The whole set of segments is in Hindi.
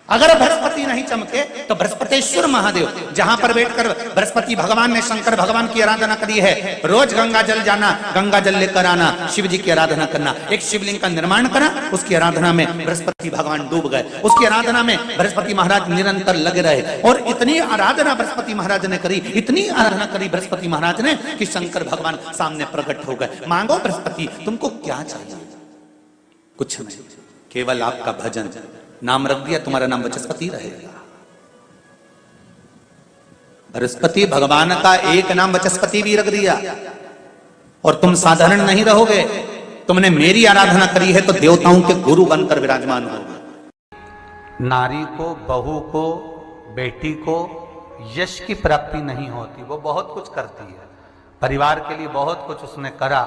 अगर बृहस्पति नहीं चमके तो बृहस्पतेश्वर महादेव, जहां पर बैठकर बृहस्पति भगवान ने शंकर भगवान की आराधना करी है, रोज गंगा जल जाना, गंगा जल लेकर आना, शिव जी की आराधना करना, एक शिवलिंग का निर्माण करा, उसकी आराधना में बृहस्पति भगवान डूब गए, उसकी आराधना में बृहस्पति महाराज निरंतर लगे रहे। और इतनी आराधना बृहस्पति महाराज ने करी, इतनी आराधना करी बृहस्पति महाराज ने कि शंकर भगवान सामने प्रकट हो गए। मांगो बृहस्पति, तुमको क्या चाहिए? कुछ नहीं, केवल आपका भजन। नाम रख दिया, तुम्हारा नाम बृहस्पति रहेगा। बृहस्पति भगवान का एक नाम बृहस्पति भी रख दिया और तुम साधारण नहीं रहोगे। तुमने मेरी आराधना करी है तो देवताओं के गुरु बनकर विराजमान होगे। नारी को, बहू को, बेटी को यश की प्राप्ति नहीं होती। वो बहुत कुछ करती है, परिवार के लिए बहुत कुछ उसने करा,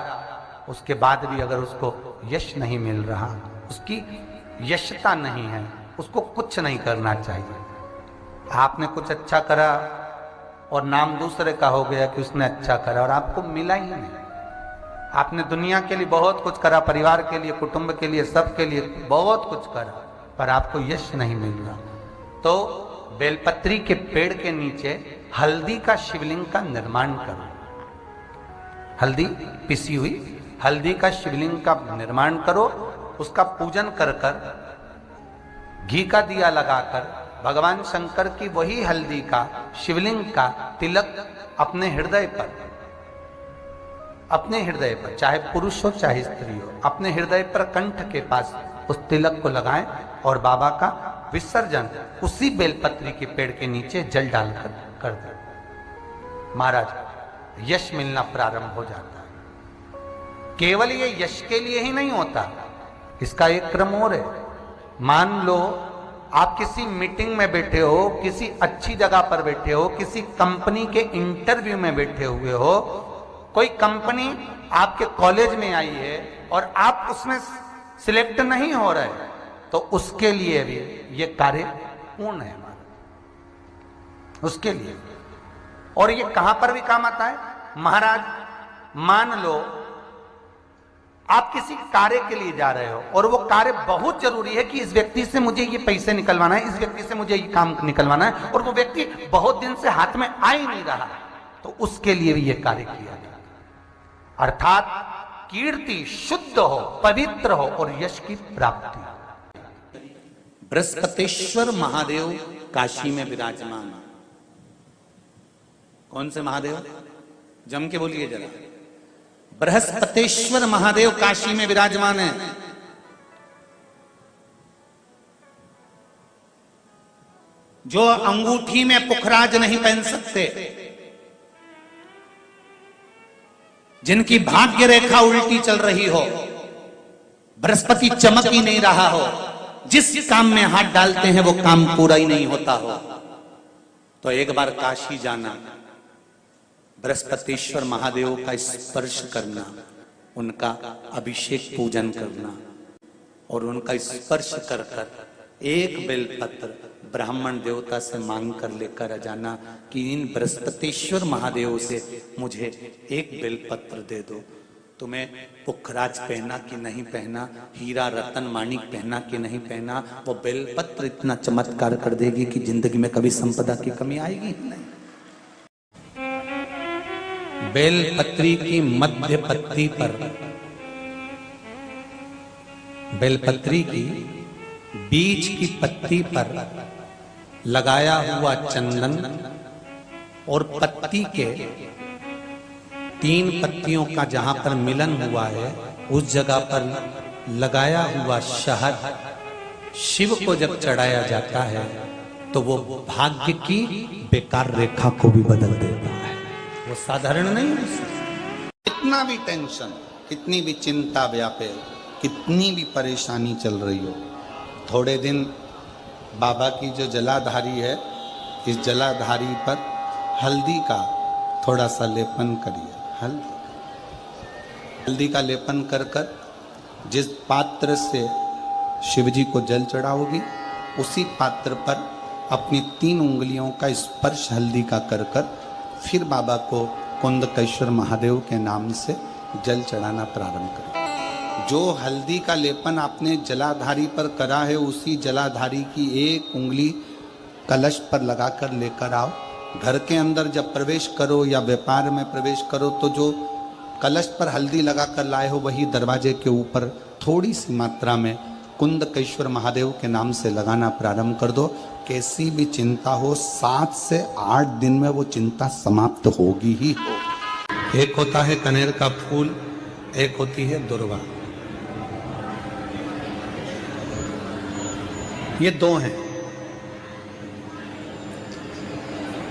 उसके बाद भी अगर उसको यश नहीं मिल रहा, उसकी यशता नहीं है, उसको कुछ नहीं करना चाहिए। आपने कुछ अच्छा करा और नाम दूसरे का हो गया कि उसने अच्छा करा और आपको मिला ही नहीं। आपने दुनिया के लिए बहुत कुछ करा, परिवार के लिए, कुटुंब के लिए, सबके लिए बहुत कुछ करा, पर आपको यश नहीं मिल रहा। तो बेलपत्री के पेड़ के नीचे हल्दी का शिवलिंग का निर्माण करो। हल्दी पिसी हुई हल्दी का शिवलिंग का निर्माण करो, उसका पूजन कर कर, घी का दिया लगाकर भगवान शंकर की वही हल्दी का शिवलिंग का तिलक अपने हृदय पर, चाहे पुरुष हो चाहे स्त्री हो, अपने हृदय पर कंठ के पास उस तिलक को लगाएं और बाबा का विसर्जन उसी बेलपत्री के पेड़ के नीचे जल डालकर कर दें। महाराज, यश मिलना प्रारंभ हो जाता है। केवल ये यश के लिए ही नहीं होता, इसका एक क्रम और है। मान लो आप किसी मीटिंग में बैठे हो, किसी अच्छी जगह पर बैठे हो, किसी कंपनी के इंटरव्यू में बैठे हुए हो, कोई कंपनी आपके कॉलेज में आई है और आप उसमें सिलेक्ट नहीं हो रहे, तो उसके लिए भी ये कार्य पूर्ण है हमारा, उसके लिए। और ये कहां पर भी काम आता है महाराज। मान लो आप किसी कार्य के लिए जा रहे हो और वो कार्य बहुत जरूरी है कि इस व्यक्ति से मुझे ये पैसे निकलवाना है, इस व्यक्ति से मुझे ये काम निकलवाना है, और वो व्यक्ति बहुत दिन से हाथ में आ ही नहीं रहा, तो उसके लिए भी ये कार्य किया जाता है। अर्थात कीर्ति शुद्ध हो, पवित्र हो और यश की प्राप्ति। बृहस्पतेश्वर महादेव काशी में विराजमान। कौन से महादेव? जम के बोलिए जरा। बृहस्पतेश्वर महादेव काशी में विराजमान है। जो अंगूठी में पुखराज नहीं पहन सकते, जिनकी भाग्य रेखा उल्टी चल रही हो, बृहस्पति चमक ही नहीं रहा हो, जिस काम में हाथ डालते हैं वो काम पूरा ही नहीं होता हो, तो एक बार काशी जाना, बृहस्पतेश्वर महादेव का स्पर्श करना, उनका अभिषेक पूजन करना और उनका स्पर्श कर कर एक बेलपत्र ब्राह्मण देवता से मांग कर लेकर आ जाना कि इन बृहस्पतेश्वर महादेव से मुझे एक बेलपत्र दे दो। तुम्हें पुखराज पहना कि नहीं पहना, हीरा रतन माणिक पहना कि नहीं पहना, वो बेलपत्र इतना चमत्कार कर देगी कि जिंदगी में कभी संपदा की कमी आएगी नहीं। बेलपत्री की मध्य पत्ती पर, बेलपत्री की बीच की पत्ती पर लगाया हुआ चंदन और पत्ती के 3 पत्तियों का जहां पर मिलन हुआ है उस जगह पर लगाया हुआ शहद शिव को जब चढ़ाया जाता है तो वो भाग्य की बेकार रेखा को भी बदल देता है। वो साधारण नहीं है। कितना भी टेंशन, कितनी भी चिंता व्यापे, कितनी भी परेशानी चल रही हो, थोड़े दिन बाबा की जो जलाधारी है, इस जलाधारी पर हल्दी का थोड़ा सा लेपन करिए। हल्दी का लेपन कर कर जिस पात्र से शिवजी को जल चढ़ाओगी, उसी पात्र पर अपनी 3 उंगलियों का स्पर्श हल्दी का कर कर फिर बाबा को कुंदकेश्वर महादेव के नाम से जल चढ़ाना प्रारंभ करें। जो हल्दी का लेपन आपने जलाधारी पर करा है, उसी जलाधारी की एक उंगली कलश पर लगाकर लेकर आओ। घर के अंदर जब प्रवेश करो या व्यापार में प्रवेश करो तो जो कलश पर हल्दी लगाकर लाए हो वही दरवाजे के ऊपर थोड़ी सी मात्रा में कुंदकेश्वर महादेव के नाम से लगाना प्रारंभ कर दो। कैसी भी चिंता हो 7 से 8 दिन में वो चिंता समाप्त होगी ही हो। एक होता है कनेर का फूल, एक होती है दुर्वा। ये दो हैं।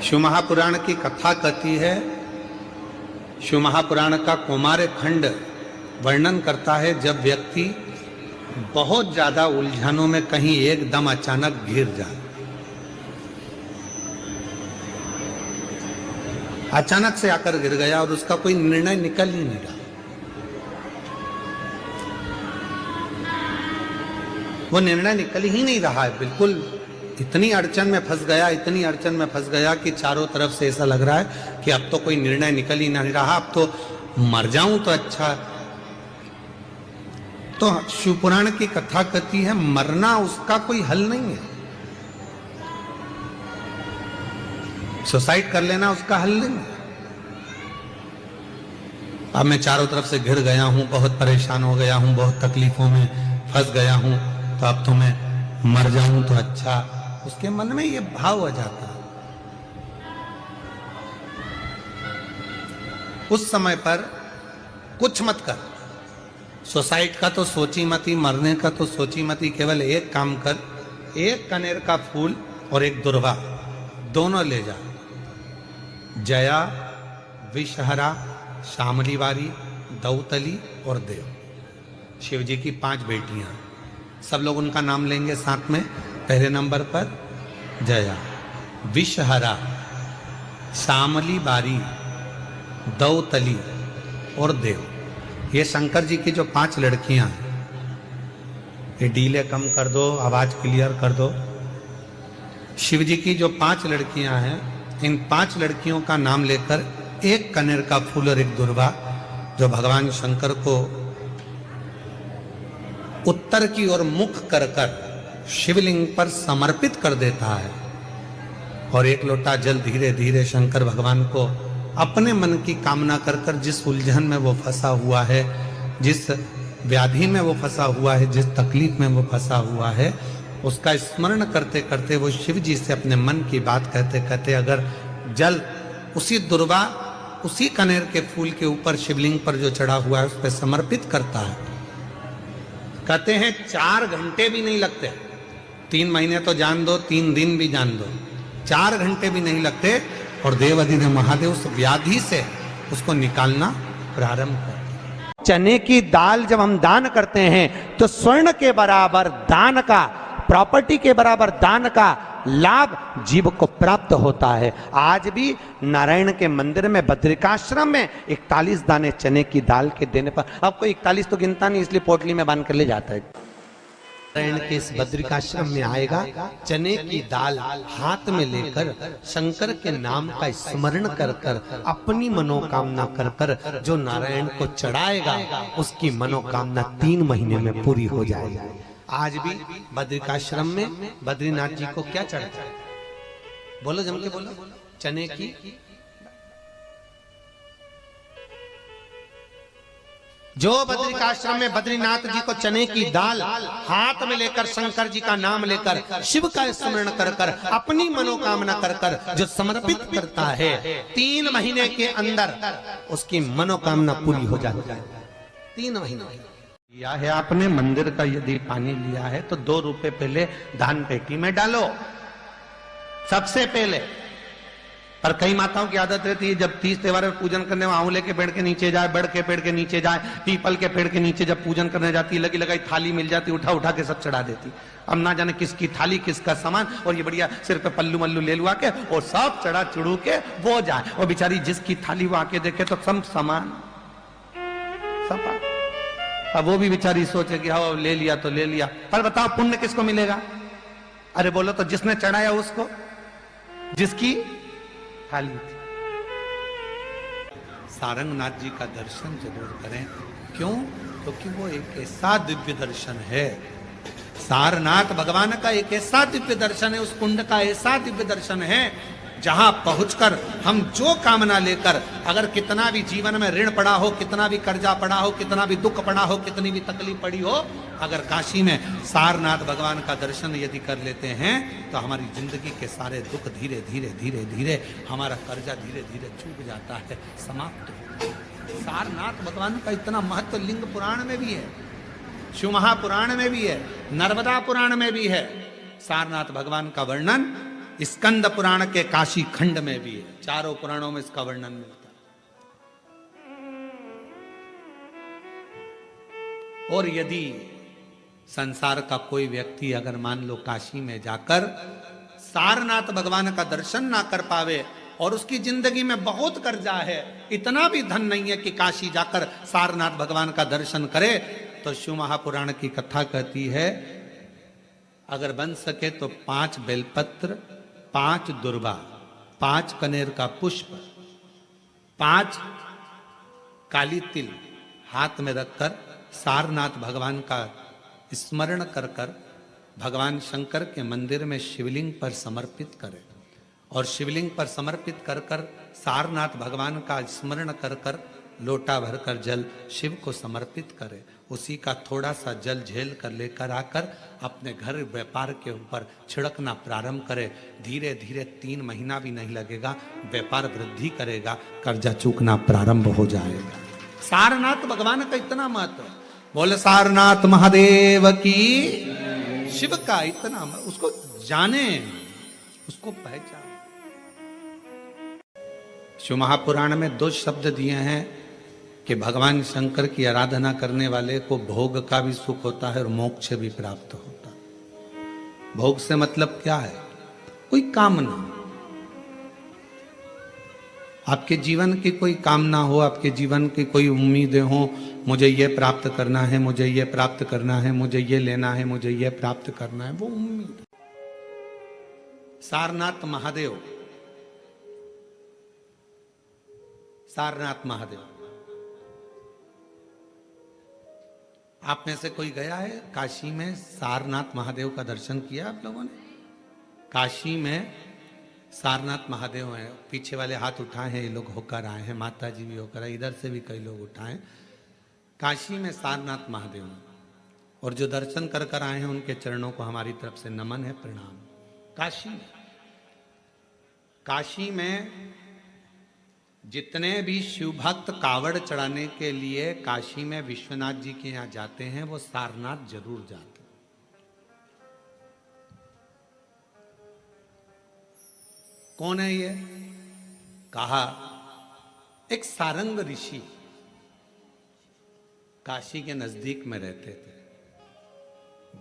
शिव महापुराण की कथा कहती है, शिव महापुराण का कौमार्य खंड वर्णन करता है जब व्यक्ति बहुत ज्यादा उलझनों में कहीं एकदम अचानक घिर जाए, अचानक से आकर गिर गया और उसका कोई निर्णय निकल ही नहीं रहा। वो निर्णय निकल ही नहीं रहा है, बिल्कुल इतनी अड़चन में फंस गया, इतनी अड़चन में फंस गया कि चारों तरफ से ऐसा लग रहा है कि अब तो कोई निर्णय निकल ही नहीं रहा, अब तो मर जाऊं तो अच्छा। तो शिव पुराण की कथा कहती है मरना उसका कोई हल नहीं है, सुसाइड कर लेना उसका हल नहीं है। अब मैं चारों तरफ से घिर गया हूं, बहुत परेशान हो गया हूं, बहुत तकलीफों में फंस गया हूं, तो अब तो मैं मर जाऊं तो अच्छा। उसके मन में ये भाव आ जाता है। उस समय पर कुछ मत कर, सुसाइड का तो सोची मती, मरने का तो सोची मती, केवल एक काम कर, एक कनेर का फूल और एक दुर्वा दोनों ले जा। जया, विषहरा, शामलीवारी, दौतली और देव, शिव जी की 5 बेटियां। सब लोग उनका नाम लेंगे साथ में। पहले नंबर पर जया, विषहरा, शामलीवारी, दौतली और देव। ये शंकर जी की जो 5 लड़कियां हैं, ये डीले कम कर दो, आवाज क्लियर कर दो। शिव जी की जो 5 लड़कियां हैं, इन 5 लड़कियों का नाम लेकर एक कनेर का फूल और एक दुर्वा जो भगवान शंकर को उत्तर की ओर मुख कर कर शिवलिंग पर समर्पित कर देता है, और एक लोटा जल धीरे धीरे शंकर भगवान को अपने मन की कामना कर कर जिस उलझन में वो फंसा हुआ है, जिस व्याधि में वो फंसा हुआ है, जिस तकलीफ में वो फंसा हुआ है, उसका स्मरण करते करते वो शिव जी से अपने मन की बात कहते कहते अगर जल उसी दुर्वा, उसी कनेर के फूल के ऊपर शिवलिंग पर जो चढ़ा हुआ है उस पर समर्पित करता है, कहते हैं 4 घंटे भी नहीं लगते। 3 महीने तो जान दो, 3 दिन भी जान दो, 4 घंटे भी नहीं लगते और देवाधिदेव महादेव उस व्याधि से उसको निकालना प्रारंभ कर। चने की दाल जब हम दान करते हैं तो स्वर्ण के बराबर दान का, प्रॉपर्टी के बराबर दान का लाभ जीव को प्राप्त होता है। आज भी नारायण के मंदिर में बद्रिकाश्रम में 41 दाने चने की दाल के देने पर, अब कोई 41 तो गिनता नहीं इसलिए पोटली में बांध कर ले जाता है। नारायण के इस बद्रिकाश्रम में आएगा, चने की दाल हाथ में लेकर शंकर के नाम का स्मरण कर कर अपनी मनोकामना कर कर जो नारायण को चढ़ाएगा उसकी मनोकामना 3 महीने में पूरी हो जाएगी। आज भी बद्रिकाश्रम में बद्रीनाथ जी को क्या चढ़ता है? बोलो जम के बोलो। चने की, जो बद्रिकाश्रम में बद्रीनाथ जी को चने की दाल हाथ में लेकर शंकर जी का नाम लेकर शिव का स्मरण कर कर अपनी मनोकामना कर कर जो समर्पित करता है, 3 महीने के अंदर उसकी मनोकामना पूरी हो जाती है। 3 महीने लिया है आपने मंदिर का, यदि पानी लिया है तो 2 रुपए पहले दान पेटी में डालो सबसे पहले। पर कई माताओं की आदत रहती है जब 30 त्योहार पूजन करने में आंवले के पेड़ के नीचे जाए, बड़ के पेड़ के नीचे जाए, पीपल के पेड़ के नीचे जब पूजन करने जाती, लगी लगाई थाली मिल जाती, उठा उठा के सब चढ़ा देती। अब ना जाने किसकी थाली किसका सामान, और ये बढ़िया सिर पे पल्लू मल्लू ले लुआ के और सब चढ़ा चढ़ू के वो जाए, और बेचारी जिसकी थाली वो आके देखे तो सब सामान सब। अब वो भी बेचारी सोचे कि हाँ ले लिया तो ले लिया, पर बताओ पुण्य किसको मिलेगा? अरे बोलो तो जिसने चढ़ाया उसको, जिसकी थाली थी। सारंगनाथ जी का दर्शन जरूर करें। क्यों? क्योंकि वो एक ऐसा दिव्य दर्शन है, सारनाथ भगवान का एक ऐसा दिव्य दर्शन है, उस कुंड का ऐसा दिव्य दर्शन है जहां पहुंचकर हम जो कामना लेकर, अगर कितना भी जीवन में ऋण पड़ा हो, कितना भी कर्जा पड़ा हो, कितना भी दुख पड़ा हो, कितनी भी तकलीफ पड़ी हो, अगर काशी में सारनाथ भगवान का दर्शन यदि कर लेते हैं तो हमारी जिंदगी के सारे दुख धीरे धीरे धीरे धीरे, हमारा कर्जा धीरे धीरे चूक जाता है, समाप्त हो। सारनाथ भगवान का इतना महत्व लिंग पुराण में भी है, शिव महापुराण में भी है, नर्मदा पुराण में भी है। सारनाथ भगवान का वर्णन स्कंद पुराण के काशी खंड में भी है, चारों पुराणों में इसका वर्णन मिलता है। और यदि संसार का कोई व्यक्ति अगर मान लो काशी में जाकर सारनाथ भगवान का दर्शन ना कर पावे और उसकी जिंदगी में बहुत कर्जा है, इतना भी धन नहीं है कि काशी जाकर सारनाथ भगवान का दर्शन करे, तो शिव महापुराण की कथा कहती है अगर बन सके तो 5 बेलपत्र, 5 दुर्वा, 5 कनेर का पुष्प, 5 काली तिल हाथ में रखकर सारनाथ भगवान का स्मरण कर कर भगवान शंकर के मंदिर में शिवलिंग पर समर्पित करें, और शिवलिंग पर समर्पित कर कर सारनाथ भगवान का स्मरण कर कर लोटा भरकर जल शिव को समर्पित करें। उसी का थोड़ा सा जल झेल कर लेकर आकर अपने घर व्यापार के ऊपर छिड़कना प्रारंभ करे। धीरे धीरे 3 महीना भी नहीं लगेगा, व्यापार वृद्धि करेगा, कर्जा चूकना प्रारंभ हो जाएगा। सारनाथ भगवान का इतना महत्व, बोले सारनाथ महादेव की, शिव का इतना, उसको जाने, उसको पहचान। शिव महापुराण में 2 शब्द दिए हैं कि भगवान शंकर की आराधना करने वाले को भोग का भी सुख होता है और मोक्ष भी प्राप्त होता है। भोग से मतलब क्या है? कोई कामना, आपके जीवन की कोई कामना हो, आपके जीवन की कोई उम्मीदें हो, मुझे ये प्राप्त करना है, मुझे ये प्राप्त करना है, मुझे ये लेना है, मुझे ये प्राप्त करना है, वो उम्मीद। सारनाथ महादेव, सारनाथ महादेव, आप में से कोई गया है काशी में? सारनाथ महादेव का दर्शन किया आप लोगों ने? काशी में सारनाथ महादेव हैं, पीछे वाले हाथ उठाए हैं, ये लोग होकर आए हैं, माता जी भी होकर आए, इधर से भी कई लोग उठाए। काशी में सारनाथ महादेव हैं, और जो दर्शन कर कर आए हैं उनके चरणों को हमारी तरफ से नमन है, प्रणाम। काशी में जितने भी शिव भक्त कावड़ चढ़ाने के लिए काशी में विश्वनाथ जी के यहाँ जाते हैं, वो सारनाथ जरूर जाते हैं। कौन है ये? कहा एक सारंग ऋषि काशी के नजदीक में रहते थे,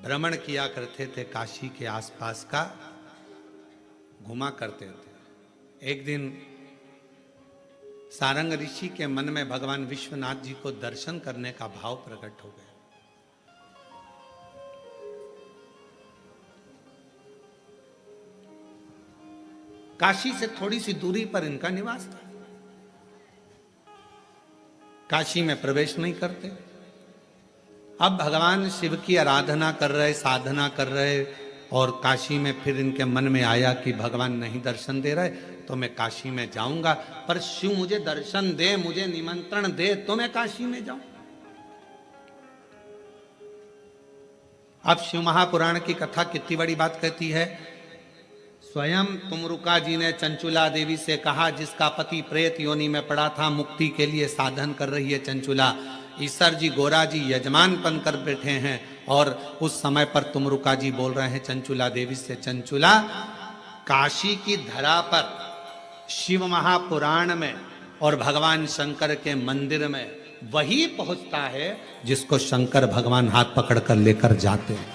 भ्रमण किया करते थे, काशी के आसपास का घुमा करते थे। एक दिन सारंग ऋषि के मन में भगवान विश्वनाथ जी को दर्शन करने का भाव प्रकट हो गया। काशी से थोड़ी सी दूरी पर इनका निवास था, काशी में प्रवेश नहीं करते। अब भगवान शिव की आराधना कर रहे, साधना कर रहे, और काशी में फिर इनके मन में आया कि भगवान नहीं दर्शन दे रहे तो मैं काशी में जाऊंगा, पर शिव मुझे दर्शन दे, मुझे निमंत्रण दे तो मैं काशी में जाऊं। अब शिव महापुराण की कथा कितनी बड़ी बात कहती है। स्वयं तुमरुका जी ने चंचुला देवी से कहा, जिसका पति प्रेत योनि में पड़ा था, मुक्ति के लिए साधन कर रही है चंचुला, ईश्वर जी गोरा जी यजमान बन कर बैठे हैं, और उस समय पर तुमरुका जी बोल रहे हैं चंचुला देवी से, चंचुला काशी की धरा पर शिव महापुराण में और भगवान शंकर के मंदिर में वही पहुंचता है जिसको शंकर भगवान हाथ पकड़कर लेकर जाते हैं,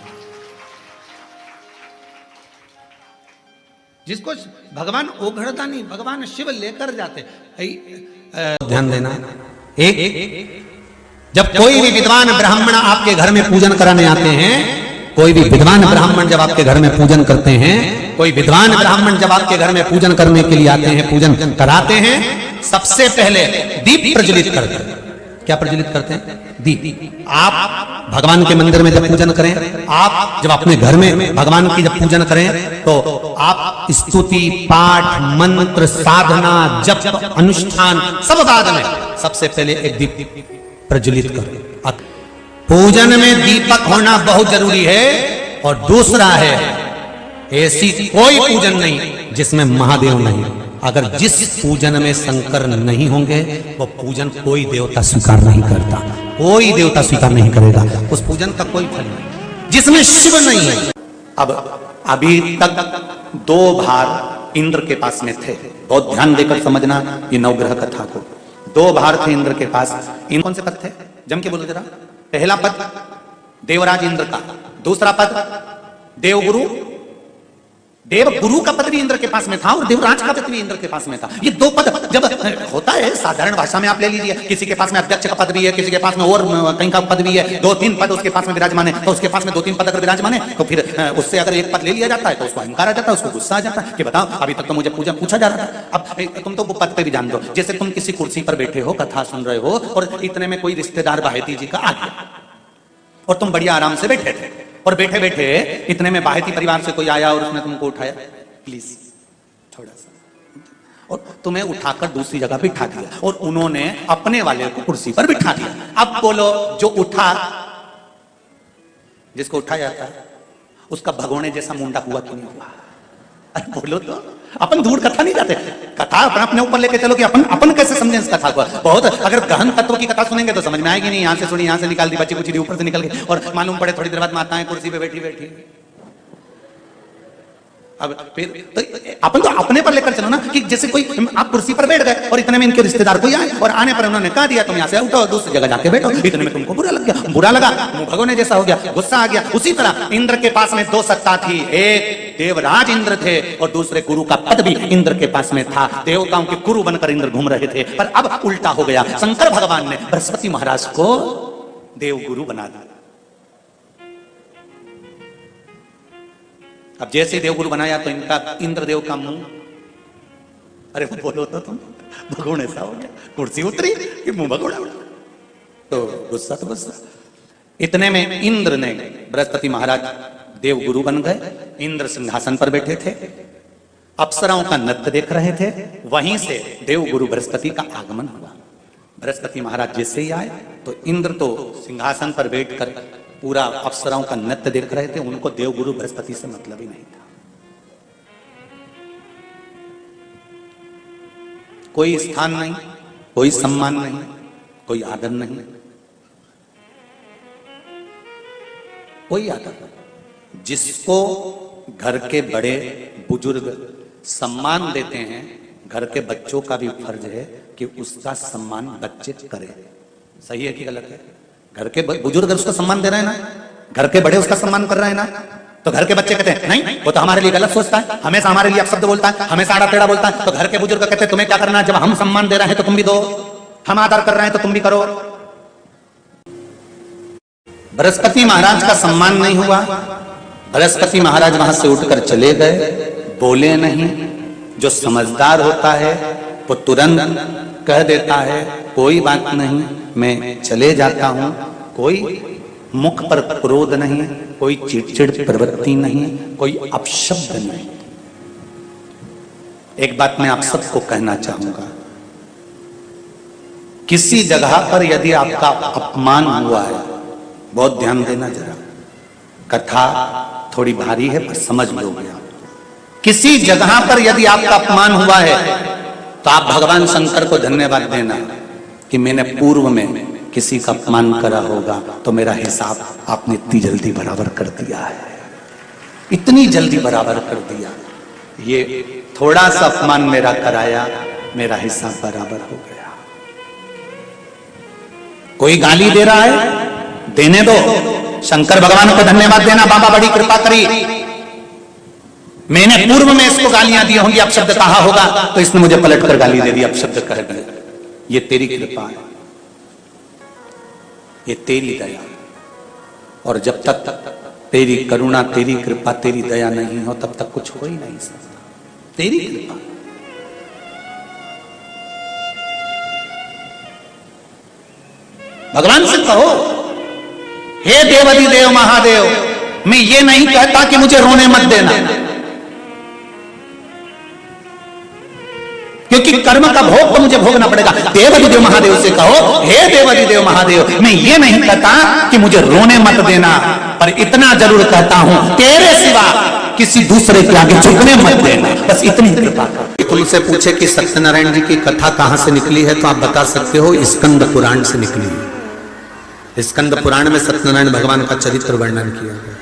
जिसको भगवान ओघड़ता नहीं, भगवान शिव लेकर जाते। ध्यान देना, एक जब कोई भी विद्वान ब्राह्मण आपके घर में पूजन कराने आते हैं, कोई भी विद्वान ब्राह्मण जब आपके घर में पूजन करते हैं, कोई विद्वान ब्राह्मण जब आपके घर में पूजन करने के लिए आते हैं, पूजन कराते हैं, सबसे पहले दीप प्रज्वलित करते हैं। क्या प्रज्वलित करते हैं? दीप। आप भगवान के मंदिर में जब पूजन करें, आप जब अपने घर में भगवान की जब पूजन करें, तो आप स्तुति, पाठ, मंत्र, साधना, जप, अनुष्ठान सब बाद में सबसे पहले एक दीप प्रज्वलित करें। पूजन में दीपक होना बहुत जरूरी है। और दूसरा है, ऐसी कोई पूजन नहीं जिसमें महादेव नहीं। अगर जिस पूजन में शंकर नहीं होंगे वो पूजन कोई देवता स्वीकार नहीं करता, कोई देवता स्वीकार नहीं करेगा, उस पूजन का कोई फल नहीं जिसमें शिव नहीं है। अब अभी तक 2 भार इंद्र के पास में थे। बहुत ध्यान देकर समझना ये नवग्रह कथा को। 2 भार थे इंद्र के पास। इन कौन से पद थे? जम के बोलो जरा। पहला पद देवराज इंद्र का, दूसरा पद देवगुरु। देवगुरु का पद भी इंद्र के पास में था और देवराज का पद भी इंद्र के पास में था। ये 2 पद जब होता है साधारण भाषा में आप ले लीजिए, किसी के पास में अध्यक्ष का पद भी है, किसी के पास में और कहीं का पद भी है, 2-3 पद उसके पास में विराजमान है, तो उसके पास में 2-3 पद अगर विराजमान है तो फिर उससे अगर एक पद ले लिया जाता है तो उसको अहंकार आ जाता है, उसको गुस्सा आ जाता है कि बताओ अभी तक तो मुझे पूछा जा रहा था, अब तुम तो वो पद पे भी जान दो। जैसे तुम किसी कुर्सी पर बैठे हो, कथा सुन रहे हो और इतने में कोई रिश्तेदार बाहेती जी का आ गया और तुम बढ़िया आराम से बैठे थे और बैठे बैठे इतने में बाहेती परिवार से कोई आया और उसने तुमको उठाया, प्लीज थोड़ा सा, और तुम्हें उठाकर दूसरी जगह बिठा दिया और उन्होंने अपने वाले को कुर्सी पर बिठा दिया। अब बोलो, जो उठा, जिसको उठाया जाता है उसका भगोने जैसा मुंडा हुआ कि नहीं हुआ? अरे बोलो तो। अपन दूर कथा नहीं जाते, कथा अपने ऊपर लेके चलो कि अपन कैसे समझे इस कथा को। बहुत अगर गहन तत्व की कथा सुनेंगे तो समझ में आएगी नहीं। यहां से सुनी, यहां से निकाल दी, बच्ची कुछ ऊपर से निकल गई और मालूम पड़े थोड़ी देर बाद माताएं कुर्सी पे बैठी। अब फिर तो अपन तो अपने पर लेकर चलो ना, कि जैसे कोई आप कुर्सी पर बैठ गए और इतने में इनके रिश्तेदार कोई आए और आने पर उन्होंने कहा दिया तुम यहाँ से उठो दूसरी जगह जाके बैठो, इतने में तुमको बुरा लग गया, बुरा लगा, मुंह भगोने जैसा हो गया, गुस्सा आ गया। उसी तरह इंद्र के पास में 2 सत्ता थी, एक देवराज इंद्र थे और दूसरे गुरु का पद भी इंद्र के पास में था। देवताओं के गुरु बनकर इंद्र घूम रहे थे, पर अब उल्टा हो गया। शंकर भगवान ने बृहस्पति महाराज को देव गुरु बना दिया। अब जैसे देवगुरु बनाया तो इनका इंद्रदेव का मुंह, अरे बोलो तो तुम, भगोड़ ऐसा हो गया, कुर्सी उतरी कि मुंह भगोड़ा, तो गुस्सा तो गुस्सा। इतने में इंद्र ने, बृहस्पति महाराज देवगुरु बन गए, इंद्र सिंहासन पर बैठे थे, अप्सराओं का नृत्य देख रहे थे। वहीं से देवगुरु बृहस्पति का आगमन हुआ। बृहस्पति महाराज जैसे ही आए तो इंद्र तो सिंहासन पर बैठकर पूरा अप्सराओं का नृत्य देख रहे थे। उनको देवगुरु बृहस्पति से मतलब ही नहीं था। कोई स्थान नहीं, कोई सम्मान नहीं, कोई आदर नहीं, कोई आदर नहीं। जिसको घर के बड़े बुजुर्ग सम्मान देते हैं, घर के बच्चों का भी फर्ज है कि उसका सम्मान बच्चे करें। सही है कि गलत है? घर के बुजुर्ग उसका सम्मान दे रहे हैं ना, घर के बड़े उसका सम्मान कर रहे हैं ना, तो घर के बच्चे कहते हैं नहीं वो तो हमारे लिए गलत सोचता है, हमेशा हमारे लिए अपशब्द बोलता है, हमेशा आड़ा टेढ़ा बोलता है। तो घर के बुजुर्ग कहते हैं तुम्हें क्या करना है, जब हम सम्मान दे रहे हैं तो तुम भी दो, हम आदर कर रहे हैं तो तुम भी करो। बृहस्पति महाराज का सम्मान नहीं हुआ। बृहस्पति महाराज वहां से उठकर चले गए, बोले नहीं। जो समझदार होता है वो तुरंत कह देता है कोई बात नहीं, मैं चले जाता हूं। कोई मुख पर क्रोध नहीं, कोई चिड़चिड़ प्रवृत्ति नहीं, कोई अपशब्द नहीं। एक बात मैं आप सबको कहना चाहूंगा, किसी जगह पर यदि आपका अपमान हुआ है, बहुत ध्यान देना जरा, कथा थोड़ी भारी है पर समझ लोगे आप। किसी जगह पर यदि आपका अपमान हुआ है तो आप भगवान शंकर को धन्यवाद देना कि मैंने पूर्व में किसी का अपमान करा होगा तो मेरा हिसाब आपने इतनी जल्दी बराबर कर दिया है, इतनी जल्दी बराबर कर दिया। ये थोड़ा सा अपमान मेरा कराया, मेरा हिसाब बराबर हो गया। कोई गाली दे रहा है, देने दो, शंकर भगवान को धन्यवाद देना, बाबा बड़ी कृपा करी, मैंने पूर्व में इसको गालियां दी होंगी, अपशब्द कहा होगा तो इसने मुझे पलट कर गाली दे दी, अपशब्द कह दिया। ये तेरी कृपा है, ये तेरी दया। और जब तक तेरी करुणा, तेरी कृपा, तेरी दया नहीं हो तब तक कुछ हो ही नहीं सकता। तेरी कृपा, भगवान से कहो, हे देवाधिदेव महादेव, मैं ये नहीं कहता कि मुझे रोने मत देना, क्योंकि कर्म का भोग तो मुझे भोगना पड़ेगा। देवाधिदेव महादेव से कहो, हे देवाधिदेव महादेव, मैं ये नहीं कहता कि मुझे रोने मत देना, पर इतना जरूर कहता हूं, तेरे सिवा किसी दूसरे के आगे झुकने मत देना, बस इतनी कृपा कर। तुमसे पूछे कि सत्यनारायण जी की कथा कहां से निकली है, तो आप बता सकते हो स्कंद पुराण से निकली है। स्कंद पुराण में सत्यनारायण भगवान का चरित्र वर्णन किया गया।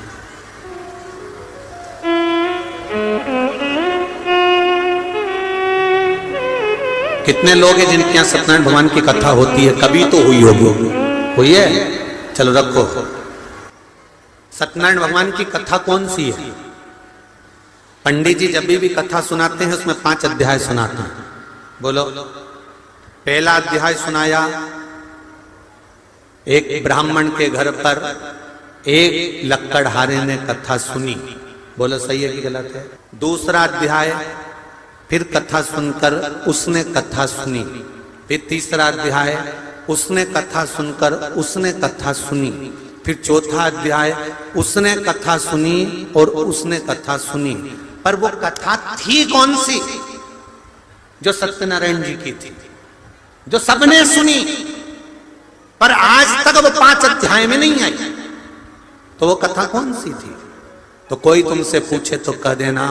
कितने लोग हैं जिनके यहाँ सत्यनारायण भगवान की कथा होती है? कभी तो हुई होगी, हुई है? चलो रखो। सत्यनारायण भगवान की कथा कौन सी है? पंडित जी जब भी कथा सुनाते हैं उसमें 5 अध्याय सुनाते हैं। बोलो। पहला अध्याय सुनाया, एक ब्राह्मण के घर पर एक लक्कड़हारे ने कथा सुनी। बोलो सही है कि गलत है? दूसरा अध्याय, फिर कथा सुनकर उसने कथा सुनी। फिर तीसरा अध्याय, उसने कथा सुनकर उसने कथा सुनी। फिर चौथा अध्याय, उसने कथा सुनी और उसने कथा सुनी। पर वो कथा थी कौन सी? जो सत्यनारायण जी की थी, जो सबने सुनी, पर आज तक वो 5 अध्याय में नहीं आई। तो वो कथा कौन सी थी? तो कोई तुमसे पूछे तो कह देना,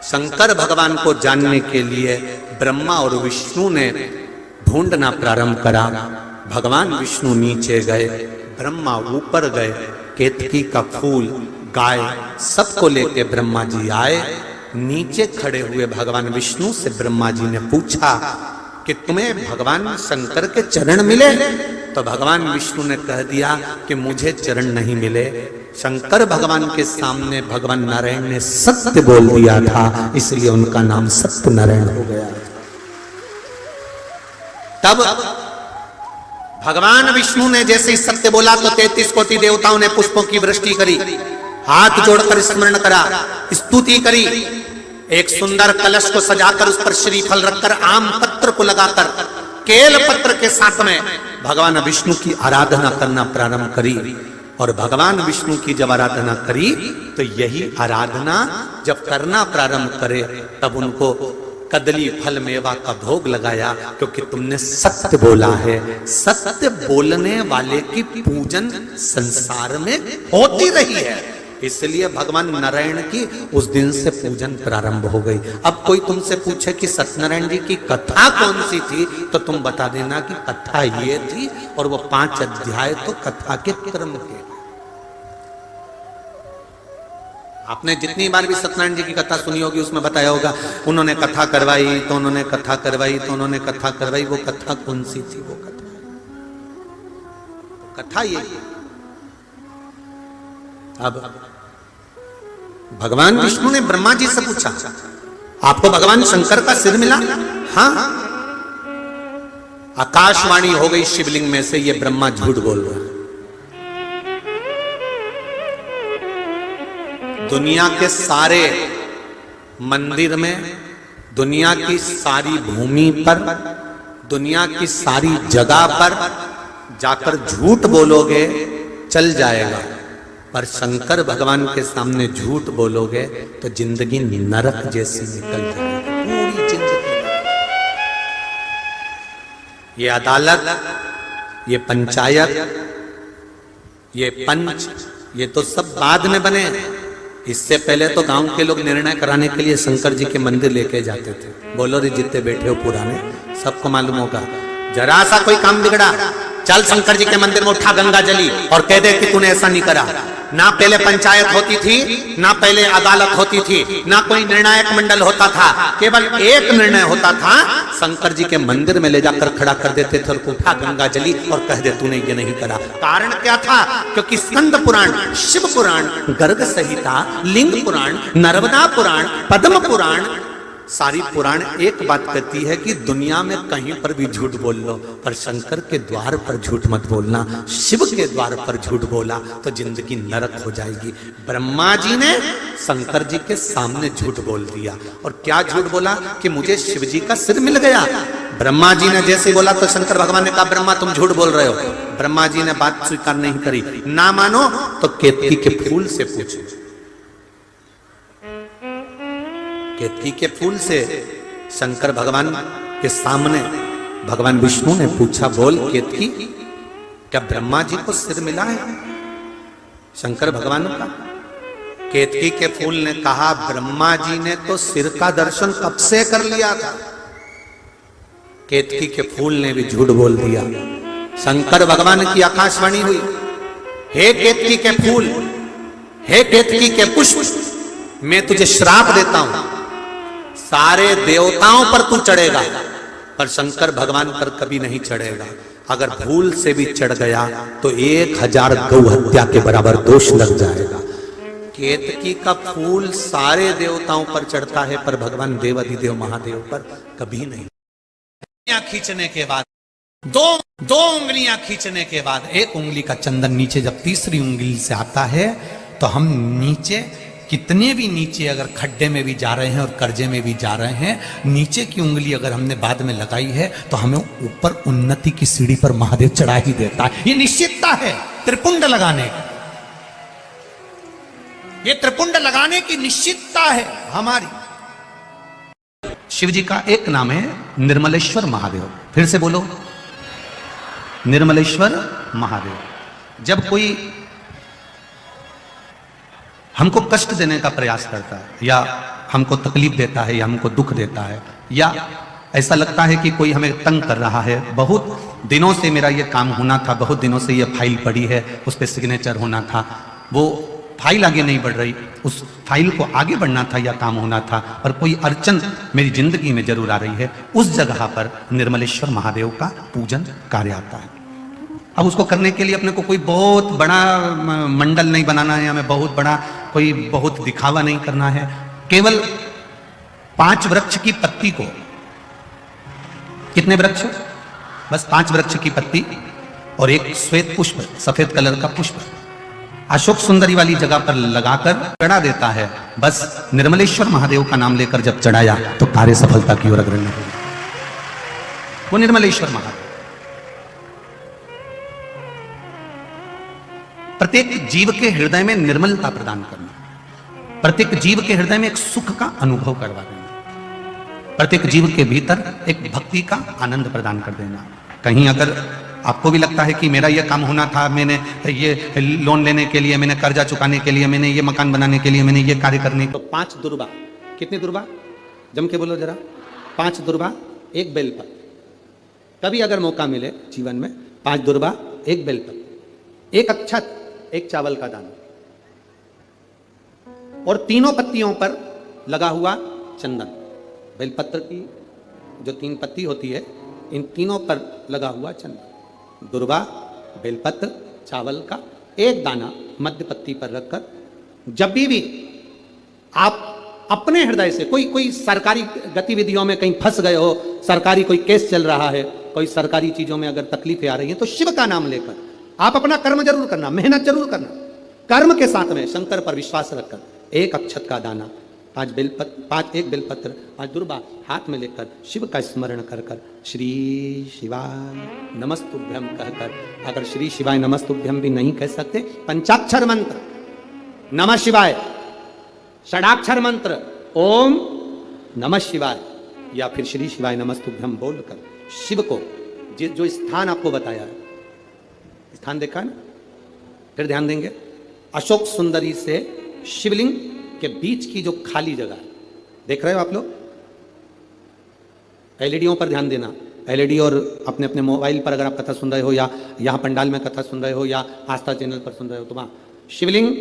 शंकर भगवान को जानने के लिए ब्रह्मा और विष्णु ने ढूंढना प्रारंभ करा। भगवान विष्णु नीचे गए, ब्रह्मा ऊपर गए, केतकी का फूल, गाय, सबको लेके ब्रह्मा जी आए। नीचे खड़े हुए भगवान विष्णु से ब्रह्मा जी ने पूछा कि तुम्हें भगवान शंकर के चरण मिले? तो भगवान विष्णु ने कह दिया कि मुझे चरण नहीं मिले। शंकर भगवान के सामने भगवान नारायण ने सत्य बोल दिया था, इसलिए उनका नाम सत्यनारायण हो गया। तब भगवान विष्णु ने जैसे ही सत्य बोला तो 33 कोटि देवताओं ने पुष्पों की वृष्टि करी, हाथ जोड़कर स्मरण करा, स्तुति करी। एक सुंदर कलश को सजाकर उस पर श्रीफल रखकर, आम पत्र को लगाकर, केल पत्र के साथ में भगवान विष्णु की आराधना करना प्रारंभ करी। और भगवान विष्णु की जब आराधना करी तो यही आराधना जब करना प्रारंभ करे तब उनको कदली फल मेवा का भोग लगाया, क्योंकि तुमने सत्य बोला है। सत्य बोलने वाले की पूजन संसार में होती रही है, इसलिए भगवान नारायण की उस दिन से पूजन प्रारंभ हो गई। अब कोई तुमसे पूछे कि सत्यनारायण जी की कथा कौन सी थी, तो तुम बता देना कि कथा ये थी, और वो 5 अध्याय तो कथा के क्रम के। आपने जितनी बार भी सत्यनारायण जी की कथा सुनी होगी उसमें बताया होगा, उन्होंने कथा करवाई तो उन्होंने कथा करवाई तो उन्होंने कथा करवाई। वो कथा कौन सी थी? वो कथा ये। अब भगवान विष्णु ने ब्रह्मा जी से पूछा, आपको भगवान शंकर का सिर मिला? हाँ। आकाशवाणी हो गई शिवलिंग में से, ये ब्रह्मा झूठ बोल रहा है। दुनिया के सारे मंदिर में, दुनिया की सारी भूमि पर, दुनिया की सारी जगह पर जाकर झूठ बोलोगे चल जाएगा, पर शंकर भगवान के सामने झूठ बोलोगे तो जिंदगी नरक जैसी निकल जाएगी, पूरी जिंदगी। ये अदालत, ये पंचायत, ये पंच, ये तो सब बाद में बने। इससे पहले तो गांव के लोग निर्णय कराने के लिए शंकर जी के मंदिर लेके जाते थे। बोलो रे, जितने बैठे हो पुराने, सबको मालूम होगा। जरा सा कोई काम बिगड़ा, चल शंकर जी के मंदिर में उठा गंगा जली और कह दे कि तूने ऐसा नहीं करा। ना पहले पंचायत होती थी, ना पहले अदालत होती थी, ना कोई निर्णायक मंडल होता था, केवल एक निर्णय होता था, शंकर जी के मंदिर में ले जाकर खड़ा कर देते थे और उठा गंगा जली और कह दे तूने ये नहीं करा। कारण क्या था? क्योंकि स्कंद पुराण, शिव पुराण, गर्ग संहिता, लिंग पुराण, नर्मदा पुराण, पद्म पुराण, सारी पुराण एक बात कहती है कि दुनिया में कहीं पर भी झूठ बोल लो, पर शंकर के द्वार पर झूठ मत बोलना। शिव के द्वार पर झूठ बोला तो जिंदगी नरक हो जाएगी। ब्रह्मा जी ने शंकर जी के सामने झूठ बोल दिया। और क्या झूठ बोला? कि मुझे शिव जी का सिर मिल गया। ब्रह्मा जी ने जैसे बोला तो शंकर भगवान ने कहा, ब्रह्मा तुम झूठ बोल रहे हो। ब्रह्मा जी ने बात स्वीकार नहीं करी। ना मानो तो केतकी के फूल से पूछो। केतकी के फूल से शंकर भगवान के सामने भगवान विष्णु ने पूछा, बोल केतकी, क्या ब्रह्मा जी को सिर मिला है शंकर भगवान का? केतकी के फूल ने कहा, ब्रह्मा जी ने तो सिर का दर्शन कब से कर लिया था। केतकी के फूल ने भी झूठ बोल दिया। शंकर भगवान की आकाशवाणी हुई, हे केतकी के फूल, हे केतकी के पुष्प, मैं तुझे श्राप देता हूं, सारे देवताओं पर तू चढ़ेगा पर शंकर भगवान पर कभी नहीं चढ़ेगा। अगर भूल से भी चढ़ गया तो 1000 गौ हत्या के बराबर दोष लग जाएगा। केतकी का फूल सारे देवताओं पर चढ़ता है पर भगवान देवाधिदेव महादेव पर कभी नहीं। उंगलियां खींचने के बाद दो उंगलियां खींचने के बाद एक उंगली का चंदन नीचे जब तीसरी उंगली से आता है तो हम नीचे, कितने भी नीचे अगर खड्डे में भी जा रहे हैं और कर्जे में भी जा रहे हैं, नीचे की उंगली अगर हमने बाद में लगाई है तो हमें ऊपर उन्नति की सीढ़ी पर महादेव चढ़ा ही देता है। ये निश्चितता है त्रिपुंड लगाने की, ये त्रिपुंड लगाने की निश्चितता है हमारी। शिव जी का एक नाम है निर्मलेश्वर महादेव। फिर से बोलो, निर्मलेश्वर महादेव। जब कोई हमको कष्ट देने का प्रयास करता है या हमको तकलीफ देता है या हमको दुख देता है या ऐसा लगता है कि कोई हमें तंग कर रहा है, बहुत दिनों से मेरा ये काम होना था, बहुत दिनों से ये फाइल पड़ी है, उस पर सिग्नेचर होना था, वो फाइल आगे नहीं बढ़ रही, उस फाइल को आगे बढ़ना था या काम होना था, पर कोई अड़चन मेरी जिंदगी में जरूर आ रही है, उस जगह पर निर्मलेश्वर महादेव का पूजन कार्य आता है। अब उसको करने के लिए अपने को कोई बहुत बड़ा मंडल नहीं बनाना है, हमें बहुत दिखावा नहीं करना है। केवल 5 वृक्ष की पत्ती को, कितने वृक्ष? बस 5 वृक्ष की पत्ती और एक श्वेत पुष्प, सफेद कलर का पुष्प अशोक सुंदरी वाली जगह पर लगाकर चढ़ा देता है। बस निर्मलेश्वर महादेव का नाम लेकर जब चढ़ाया तो कार्य सफलता की ओर अग्रसर हो। वो निर्मलेश्वर महादेव प्रत्येक जीव के हृदय में निर्मलता प्रदान करना, प्रत्येक जीव के हृदय में एक सुख का अनुभव करवा देना, प्रत्येक जीव के भीतर एक भक्ति का आनंद प्रदान कर देना। कहीं अगर आपको भी लगता है कि मेरा ये काम होना था, मैंने ये लोन लेने के लिए, मैंने कर्जा चुकाने के लिए, मैंने ये मकान बनाने के लिए, मैंने ये कार्य करने, तो 5 दुर्बा, कितनी दुर्बा? जम के बोलो जरा, 5 दुर्बा, 1 बेलपत्र। कभी अगर मौका मिले जीवन में, 5 दुर्बा, 1 बेलपत्र, 1 अक्षत, 1 चावल का दाना और तीनों पत्तियों पर लगा हुआ चंदन। बेलपत्र की जो 3 पत्ती होती है, इन तीनों पर लगा हुआ चंदन, दुर्वा, बेलपत्र, चावल का 1 दाना मध्य पत्ती पर रखकर, जब भी आप अपने हृदय से कोई सरकारी गतिविधियों में कहीं फंस गए हो, सरकारी कोई केस चल रहा है, कोई सरकारी चीजों में अगर तकलीफें आ रही हैं, तो शिव का नाम लेकर आप अपना कर्म जरूर करना, मेहनत जरूर करना, कर्म के साथ में शंकर पर विश्वास रखकर 1 अक्षत का दाना, 1 बेलपत्र, 5 दुर्बा हाथ में लेकर शिव का स्मरण कर कर श्री शिवाय नमस्तुभ्यम कहकर, अगर श्री शिवाय नमस्तुभ्यम भी नहीं कह सकते, पंचाक्षर मंत्र नमः शिवाय, षडाक्षर मंत्र ओम नमः शिवाय या फिर श्री शिवाय नमस्तुभ्यम बोलकर शिव को जो स्थान आपको बताया है, स्थान देखा ना, फिर ध्यान देंगे, अशोक सुंदरी से शिवलिंग के बीच की जो खाली जगह है, देख रहे हो आप लोग? एलईडीओं पर ध्यान देना, एलईडी और अपने अपने मोबाइल पर अगर आप कथा सुन रहे हो या यहाँ पंडाल में कथा सुन रहे हो या आस्था चैनल पर सुन रहे हो, तो वहाँ शिवलिंग,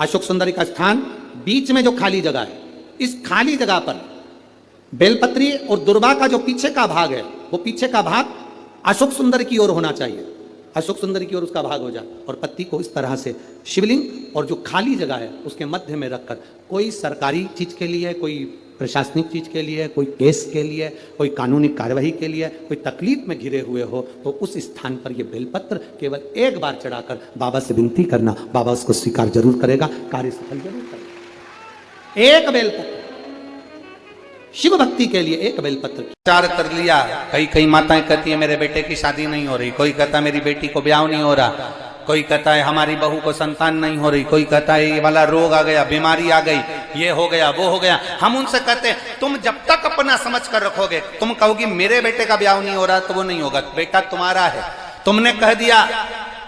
अशोक सुंदरी का स्थान, बीच में जो खाली जगह है, इस खाली जगह पर बेलपत्री और दुर्वा का जो पीछे का भाग है, वो पीछे का भाग अशोक सुंदर की ओर होना चाहिए, अशोक सुंदर की ओर उसका भाग हो जाए, और पत्ती को इस तरह से शिवलिंग और जो खाली जगह है उसके मध्य में रखकर, कोई सरकारी चीज के लिए, कोई प्रशासनिक चीज के लिए, कोई केस के लिए, कोई कानूनी कार्यवाही के लिए, कोई तकलीफ में घिरे हुए हो, तो उस स्थान पर यह बेलपत्र केवल 1 बार चढ़ाकर बाबा से विनती करना, बाबा उसको स्वीकार जरूर करेगा, कार्य सफल जरूर करेगा। 1 बेलपत्र शिव भक्ति के लिए एक बेलपत्र। विचार कर लिया, कई कई माताएं कहती है मेरे बेटे की शादी नहीं हो रही, कोई कहता मेरी बेटी को ब्याह नहीं हो रहा, कोई कहता है हमारी बहू को संतान नहीं हो रही, कोई कहता है ये वाला रोग आ गया, बीमारी आ गई, ये हो गया वो हो गया। हम उनसे कहते हैं तुम जब तक अपना समझ कर रखोगे, तुम कहोगी मेरे बेटे का ब्याह नहीं हो रहा तो वो नहीं होगा, बेटा तुम्हारा है। तुमने कह दिया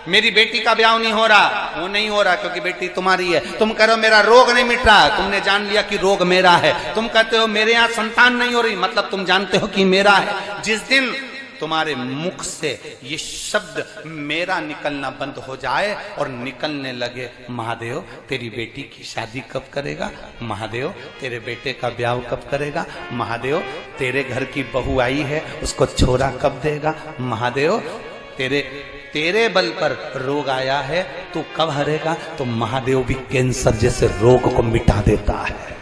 मेरी बेटी का ब्याह नहीं हो रहा, वो नहीं हो रहा क्योंकि बेटी तुम्हारी है। तुम कह रहे हो मेरा रोग नहीं मिट रहा, तुमने जान लिया कि रोग मेरा है। तुम कहते हो मेरे यहाँ संतान नहीं हो रही, मतलब तुम जानते हो कि मेरा है। जिस दिन तुम्हारे मुख से ये शब्द मेरा निकलना बंद हो जाए और निकलने लगे महादेव तेरी बेटी की शादी कब करेगा, महादेव तेरे बेटे का ब्याह कब करेगा, महादेव तेरे घर की बहू आई है उसको छोरा कब देगा, महादेव तेरे बल पर रोग आया है तू कब हरेगा, तो महादेव भी कैंसर जैसे रोग को मिटा देता है।